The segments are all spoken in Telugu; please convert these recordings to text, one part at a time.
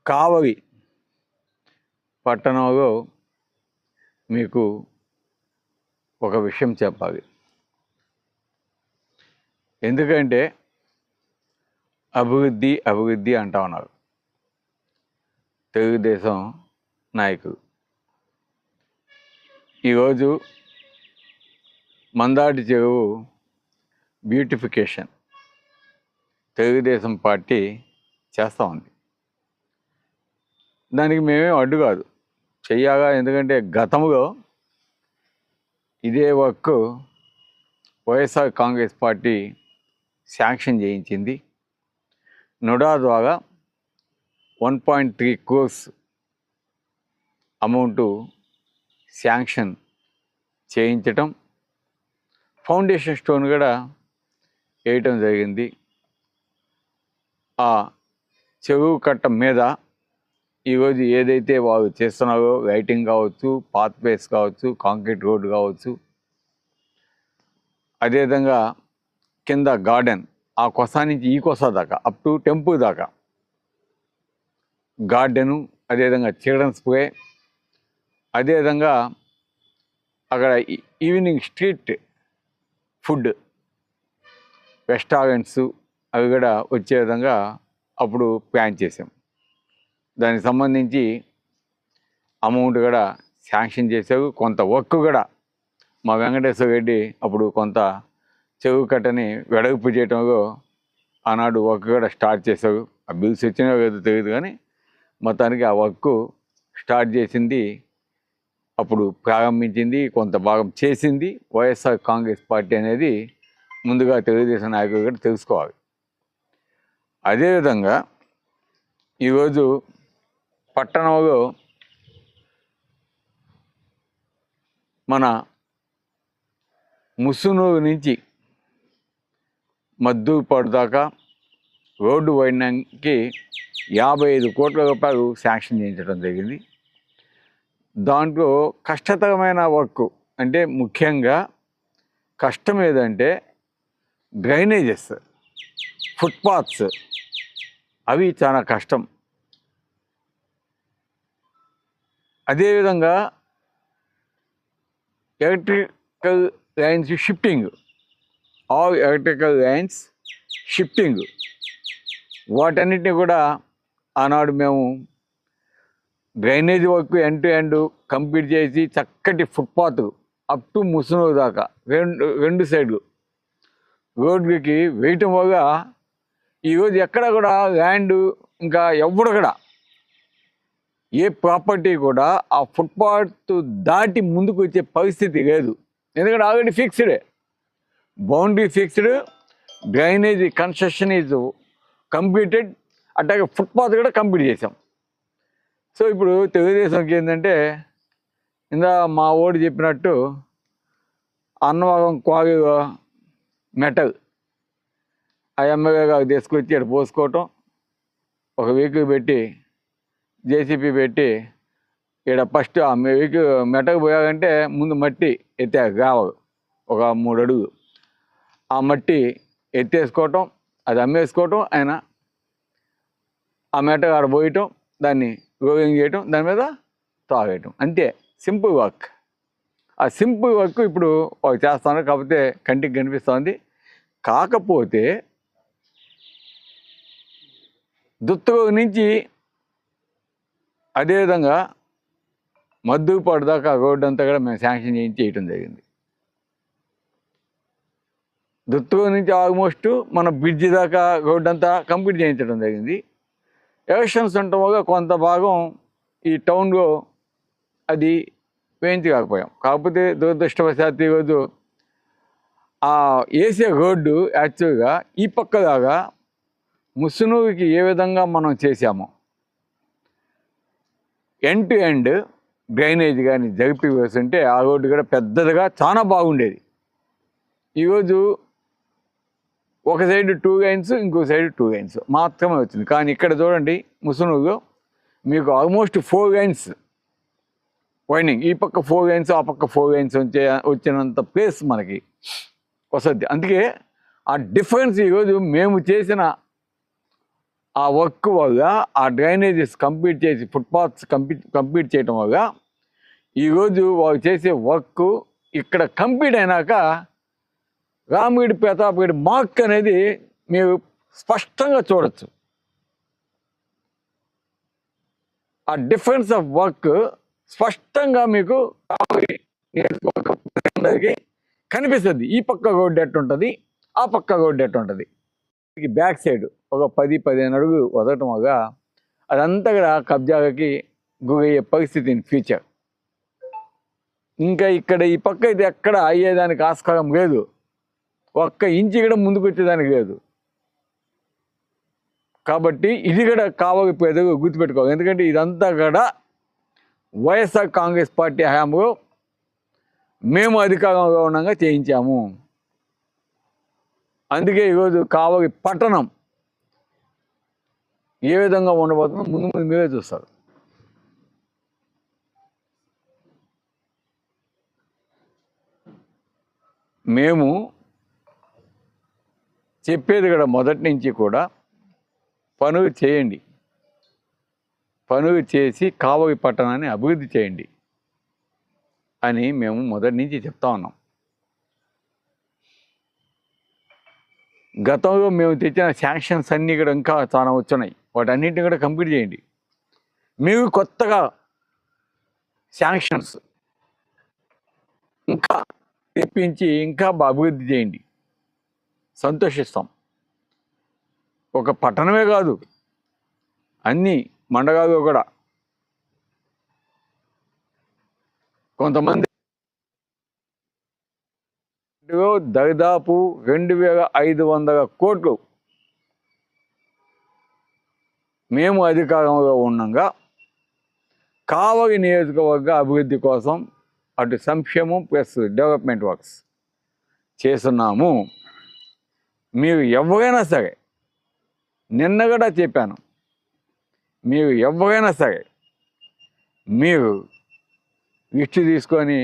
కావలి పట్టణంలో మీకు ఒక విషయం చెప్పాలి. ఎందుకంటే అభివృద్ధి అభివృద్ధి అంటా ఉన్నారు తెలుగుదేశం నాయకులు. ఈరోజు మందాటి చెరువు బ్యూటిఫికేషన్ తెలుగుదేశం పార్టీ చేస్తూ ఉంది. దానికి మేమేం అడ్డు కాదు, చెయ్యాగా. ఎందుకంటే గతంలో ఇదే work YSR Congress party sanction చేయించింది. నుడా ద్వారా 1.3 crores అమౌంట్ శాంక్షన్ చేయించటం, ఫౌండేషన్ స్టోన్ కూడా వేయటం జరిగింది. ఆ చెరువు కట్ట మీద ఈరోజు ఏదైతే వాళ్ళు చేస్తున్నారో, లైటింగ్ కావచ్చు, పాత్వేస్ కావచ్చు, కాంక్రీట్ రోడ్ కావచ్చు, అదేవిధంగా కింద గార్డెన్, ఆ కొస నుంచి ఈ కొస దాకా అప్ టు టెంపుల్ దాకా గార్డెను, అదేవిధంగా చిల్డ్రన్స్ ప్లే, అదేవిధంగా అక్కడ ఈవినింగ్ స్ట్రీట్ ఫుడ్ రెస్టారెంట్స్ అవి కూడా వచ్చే విధంగా అప్పుడు ప్లాన్ చేసాం. దానికి సంబంధించి అమౌంట్ కూడా శాంక్షన్ చేసావు. కొంత వర్క్ కూడా మా వెంకటేశ్వర రెడ్డి అప్పుడు కొంత చెరువు కట్టని వెడల్పు చేయటంలో ఆనాడు వర్క్ కూడా స్టార్ట్ చేసావు. ఆ బిల్స్ వచ్చినా ఏదో తెలియదు, కానీ మొత్తానికి ఆ వర్క్ స్టార్ట్ చేసింది, అప్పుడు ప్రారంభించింది, కొంత భాగం చేసింది వైఎస్ఆర్ కాంగ్రెస్ పార్టీ అనేది ముందుగా తెలుగుదేశం నాయకులు కూడా తెలుసుకోవాలి. అదేవిధంగా ఈరోజు పట్టణంలో మన ముసునూరు నుంచి మద్దూరుపాడు దాకా రోడ్డు వైండింగ్కి 55 కోట్ల రూపాయలు శాంక్షన్ చేయించడం జరిగింది. దాంట్లో కష్టతరమైన వర్క్ అంటే ముఖ్యంగా కష్టం ఏదంటే డ్రైనేజెస్, ఫుట్పాత్స్, అవి చాలా కష్టం. అదేవిధంగా electrical lines shifting, all electrical lines shifting, వాటన్నిటిని కూడా ఆనాడు మేము drainage work end to end complete చేసి చక్కటి ఫుట్పాత్ అప్ టు ముసునూరు దాకా రెండు సైడ్లు రోడ్లకి వేయటం వల్ల ఈరోజు ఎక్కడ కూడా ల్యాండ్ ఇంకా ఎవడు కూడా ఏ ప్రాపర్టీ కూడా ఆ ఫుట్పాత్ దాటి ముందుకు వచ్చే పరిస్థితి లేదు. ఎందుకంటే ఆల్రెడీ ఫిక్స్డే, boundary fixed, drainage construction is completed, అట్లాగే ఫుట్పాత్ కూడా కంప్లీట్ చేసాం. సో ఇప్పుడు తెలుగుదేశంకి ఏంటంటే ఇందా మా ఓడి చెప్పినట్టు అన్నవరం క్వారీ మెటల్ ఆ ఎమ్మెల్యేగా తీసుకొచ్చి ఇక్కడ పోసుకోవటం, ఒక వెహికల్ పెట్టి జేసీపీ పెట్టి ఇక్కడ ఫస్ట్ ఆ వెహికల్ మెటల్ పోయాలంటే ముందు మట్టి ఎత్తే కావాలి ఒక 3 అడుగులు, ఆ మట్టి ఎత్తేసుకోవటం, అది అమ్మేసుకోవటం, ఆయన ఆ మెటల్ ఆడ పోయటం, దాన్ని రోలింగ్ చేయటం, దాని మీద తాగేయటం, అంతే. Simple work. ఆ సింపుల్ వర్క్ ఇప్పుడు వాళ్ళు చేస్తున్నారు, కాకపోతే కంటికి కనిపిస్తుంది. కాకపోతే దుత్తూరు నుంచి అదేవిధంగా మద్దూరుపాడు దాకా రోడ్డు అంతా కూడా మేము శాంక్షన్ చేయించి చేయటం జరిగింది. దుత్తూరు నుంచి ఆల్మోస్ట్ మన బ్రిడ్జి దాకా రోడ్డు అంతా కంప్లీట్ చేయించడం జరిగింది. ఎలక్షన్స్ ఉండటం వల్ల కొంత భాగం ఈ టౌన్లో అది వేయించలేకపోయాం. కాకపోతే దురదృష్టవశాత్తు ఈరోజు ఆ వేసే రోడ్డు యాక్చువల్గా ఈ పక్కలాగా ముసునూరుకి ఏ విధంగా మనం చేసామో ఎండ్ టు ఎండ్ డ్రైనేజ్ కానీ జరిపి వేస్తుంటే ఆ రోడ్డు కూడా పెద్దదిగా చాలా బాగుండేది. ఈరోజు ఒక సైడ్ 2 లైన్స్, ఇంకో సైడ్ 2 లైన్స్ మాత్రమే వచ్చింది. కానీ ఇక్కడ చూడండి ముసునూరులో మీకు ఆల్మోస్ట్ 4 లైన్స్ వైండింగ్, ఈ పక్క 4 లైన్స్, ఆ పక్క 4 లైన్స్ వచ్చినంత ప్లేస్ మనకి వస్తుంది. అందుకే ఆ డిఫరెన్స్ ఈరోజు మేము చేసిన ఆ వర్క్ వల్ల ఆ డ్రైనేజెస్ కంప్లీట్ చేసి ఫుట్పాత్స్ కంప్లీట్ చేయటం వల్ల ఈరోజు వాళ్ళు చేసే వర్క్ ఇక్కడ కంప్లీట్ అయినాక రామిరెడ్డి ప్రతాప్ రెడ్డి మార్క్ అనేది మీరు స్పష్టంగా చూడొచ్చు. ఆ డిఫరెన్స్ ఆఫ్ వర్క్ స్పష్టంగా మీకు కనిపిస్తుంది. ఈ పక్క రోడ్డు ఎట్టుంటుంది, ఆ పక్క రోడ్డు ఎట్టుంటుంది. బ్యాక్ సైడ్ ఒక 10-15 అడుగు వదలటం వల్ల అదంతా కూడా కబ్జాలకి గురయ్యే పరిస్థితి ఇన్ ఫ్యూచర్. ఇంకా ఇక్కడ ఈ పక్క అయితే ఎక్కడ అయ్యేదానికి ఆస్కారం లేదు, ఒక్క ఇంచి కూడా ముందుకు వచ్చేదానికి లేదు. కాబట్టి ఇది కూడా కావాలి పేదలు గుర్తుపెట్టుకోవాలి. ఎందుకంటే ఇదంతా కూడా వైఎస్ఆర్ కాంగ్రెస్ పార్టీ హయాంలో మేము అధికారంలో ఉండగా చేయించాము. అందుకే ఈరోజు కావలి పట్టణం ఏ విధంగా ఉండబోతుందో ముందు ముందు మీరే చూస్తారు. మేము చెప్పేది కూడా మొదటి నుంచి కూడా పనులు చేయండి, పనులు చేసి కావలి పట్టణాన్ని అభివృద్ధి చేయండి అని మేము మొదటి నుంచి చెప్తా ఉన్నాం. గతంలో మేము తెచ్చిన శాంక్షన్స్ అన్నీ కూడా ఇంకా చాలా వచ్చున్నాయి, వాటన్నింటినీ కూడా కంప్లీట్ చేయండి. మీరు కొత్తగా శాంక్షన్స్ ఇంకా తెప్పించి ఇంకా అభివృద్ధి చేయండి, సంతోషిస్తాం. ఒక పట్టణమే కాదు, అన్ని మండలాలు కూడా కొంతమంది దాదాపు 2500 కోట్లు మేము అధికారంలో ఉండగా కావలి నియోజకవర్గ అభివృద్ధి కోసం అటు సంక్షేమం ప్లస్ డెవలప్మెంట్ వర్క్స్ చేస్తున్నాము. మీరు ఎవరైనా సరే, నిన్న కూడా చెప్పాను, మీరు ఎవరైనా సరే మీరు లిస్టు తీసుకొని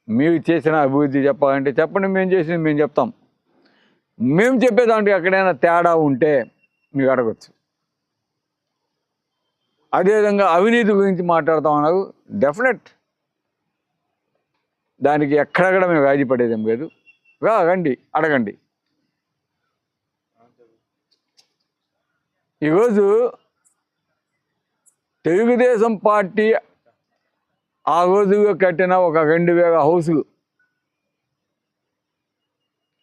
మీరు చేసిన అభివృద్ధి చెప్పాలంటే చెప్పండి, మేము చేసింది మేము చెప్తాం. మేము చెప్పేదాంట్లో ఎక్కడైనా తేడా ఉంటే మీకు అడగచ్చు. అదేవిధంగా అవినీతి గురించి మాట్లాడుతూ ఉన్నారు, డెఫినెట్ దానికి ఎక్కడెక్కడ మేము రాజీపడేది ఏం లేదు. రండి, అడగండి. ఈరోజు తెలుగుదేశం పార్టీ ఆ రోజుగా కట్టిన ఒక 2000 హౌసులు,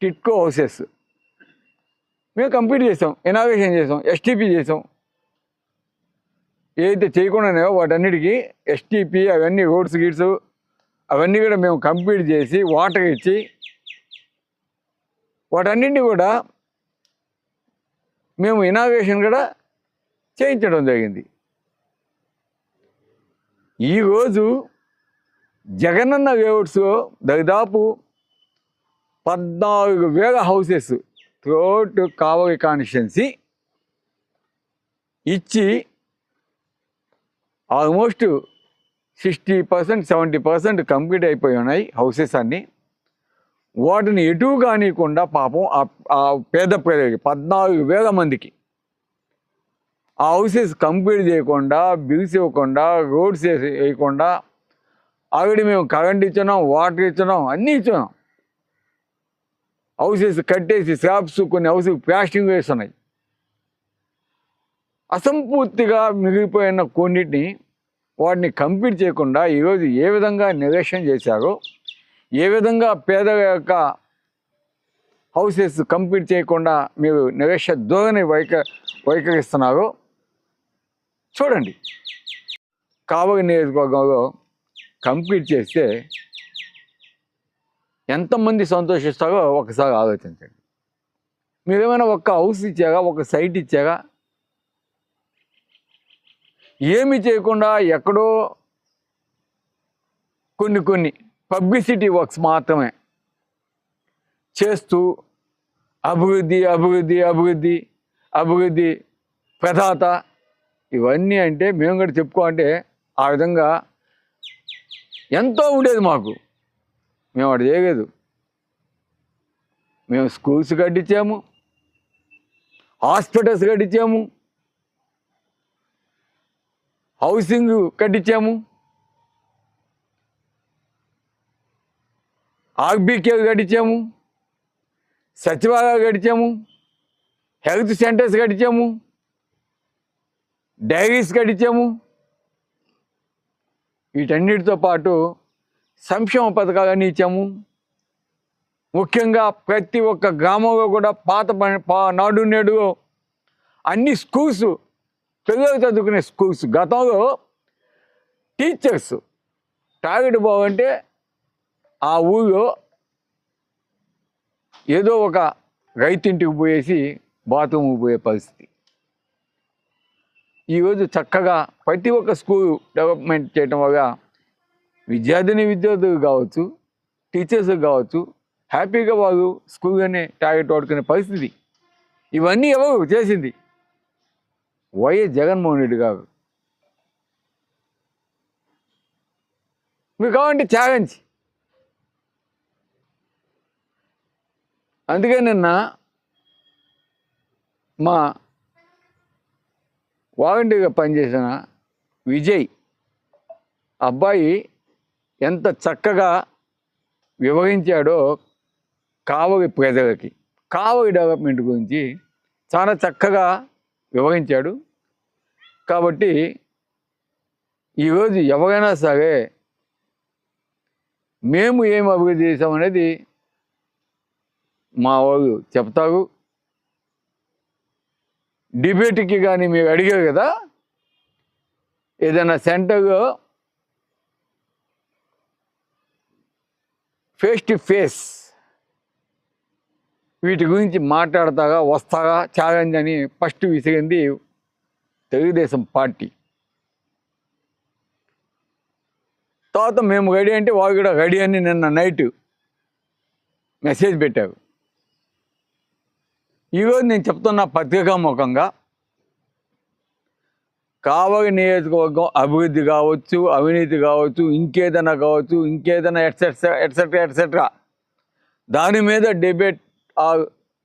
టిట్కో హౌసెస్ మేము కంప్లీట్ చేసాం, ఇనాగ్రేషన్ చేసాం, ఎస్టీపీ చేసాం. ఏదైతే చేయకుండానే వాటన్నిటికీ ఎస్టీపీ అవన్నీ రోడ్స్ గిడ్స్ అవన్నీ కూడా మేము కంప్లీట్ చేసి వాటర్ ఇచ్చి వాటన్నింటినీ కూడా మేము ఇనాగ్రేషన్ కూడా చేయించడం జరిగింది. ఈరోజు జగనన్న లేఅవుట్స్లో దాదాపు 14,000 హౌసెస్ త్రూఅవుట్ కావలి కాన్స్టిట్యున్సీ ఇచ్చి ఆల్మోస్ట్ 60% 70% కంప్లీట్ అయిపోయి ఉన్నాయి హౌసెస్ అన్నీ. వాటిని ఎటు కానివ్వకుండా పాపం ఆ పేద ప్రజలకి 14,000 మందికి ఆ హౌసెస్ కంప్లీట్ చేయకుండా, బిల్స్ ఇవ్వకుండా, రోడ్స్ వేయకుండా, ఆల్రెడీ మేము కరెంట్ ఇచ్చినాం, వాటర్ ఇచ్చినాం, అన్నీ ఇచ్చినాం. హౌసెస్ కట్టేసి స్లాబ్స్ కొన్ని హౌసెస్ ప్లాస్టింగ్ వేస్తున్నాయి. అసంపూర్తిగా మిగిలిపోయిన కొన్నిటిని వాటిని కంప్లీట్ చేయకుండా ఈరోజు ఏ విధంగా నెగోషియేషన్ చేశారో, ఏ విధంగా పేదల యొక్క హౌసెస్ కంప్లీట్ చేయకుండా మీరు నెగోషియేషన్ ధోరణి వైఖరిస్తున్నారో చూడండి. కావలి నియోజకవర్గంలో కంప్లీట్ చేస్తే ఎంతమంది సంతోషిస్తారో ఒకసారి ఆలోచించండి. మీరేమైనా ఒక్క హౌస్ ఇచ్చారా, ఒక సైట్ ఇచ్చారా? ఏమి చేయకుండా ఎక్కడో కొన్ని పబ్లిసిటీ వర్క్స్ మాత్రమే చేస్తూ అభివృద్ధి అభివృద్ధి అభివృద్ధి అభివృద్ధి ప్రదాత ఇవన్నీ అంటే మేము కూడా చెప్పుకోవాలంటే ఆ విధంగా ఎంతో ఉండేది మాకు. మేము అక్కడ చేయలేదు. మేము స్కూల్స్ కట్టించాము, హాస్పిటల్స్ కట్టించాము, హౌసింగ్ కట్టించాము, ఆర్బీకే కట్టించాము, సచివాలయాలు కట్టించాము, హెల్త్ సెంటర్స్ కట్టించాము, డైరీస్ కట్టించాము. వీటన్నిటితో పాటు సంక్షేమ పథకాలన్నీ ఇచ్చాము. ముఖ్యంగా ప్రతి ఒక్క గ్రామంలో కూడా నాడు నేడు అన్ని స్కూల్స్, పిల్లలు చదువుకునే స్కూల్స్, గతంలో టీచర్స్ టాయిలెట్ పోవాలంటే ఆ ఊళ్ళో ఏదో ఒక రైతింటికి పోయేసి బాత్రూమ్కి పోయే పరిస్థితి. ఈరోజు చక్కగా ప్రతి ఒక్క స్కూల్ డెవలప్మెంట్ చేయటం వల్ల విద్యార్థులు కావచ్చు, టీచర్స్ కావచ్చు, హ్యాపీగా వాళ్ళు స్కూల్లోనే టాయిలెట్ వాడుకునే పరిస్థితి. ఇవన్నీ ఎవరు చేసింది? వైఎస్ జగన్మోహన్ రెడ్డి గారు. మీకు కావాలంటే ఛాలెంజ్. అందుకే నిన్న మా వాలంటీర్గా పనిచేసిన విజయ్ అబ్బాయి ఎంత చక్కగా వివరించాడో కావలి ప్రజలకి, కావలి డెవలప్మెంట్ గురించి చాలా చక్కగా వివరించాడు. కాబట్టి ఈరోజు ఎవరైనా సరే మేము ఏం అభివృద్ధి చేసామనేది మా వాళ్ళు చెప్తారు. డిబేట్కి కానీ మీరు అడిగారు కదా, ఏదైనా సెంటర్లో ఫేస్ టు ఫేస్ వీటి గురించి మాట్లాడతాగా వస్తాగా ఛాలెంజ్ అని ఫస్ట్ విసిగింది తెలుగుదేశం పార్టీ. తర్వాత మేము రెడీ అంటే వాళ్ళు కూడా రెడీ అని నిన్న నైట్ మెసేజ్ పెట్టారు. ఈరోజు నేను చెప్తున్న పత్రికాముఖంగా కావలి నియోజకవర్గం అభివృద్ధి కావచ్చు, అవినీతి కావచ్చు, ఇంకేదైనా కావచ్చు, ఇంకేదైనా ఎట్సెట్రా దాని మీద డిబేట్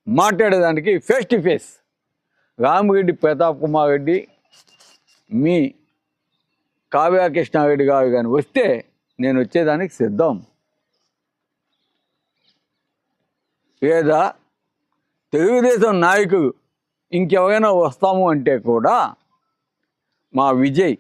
మాట్లాడేదానికి face to face Ramireddy Pratap Kumar Reddy, మీ కావ్య కృష్ణారెడ్డి గారు కానీ వస్తే నేను వచ్చేదానికి సిద్ధం. లేదా తెలుగుదేశం నాయకులు ఇంకెవరైనా వస్తాము అంటే కూడా మా విజయ్,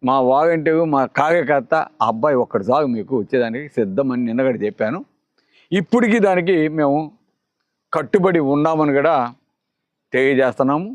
మా వాలంటీరు, మా కార్యకర్త అబ్బాయి ఒక్కటి సాగు మీకు వచ్చేదానికి సిద్ధమని నిన్నగడ చెప్పాను. ఇప్పటికీ దానికి మేము కట్టుబడి ఉన్నామని కూడా తెలియజేస్తున్నాము.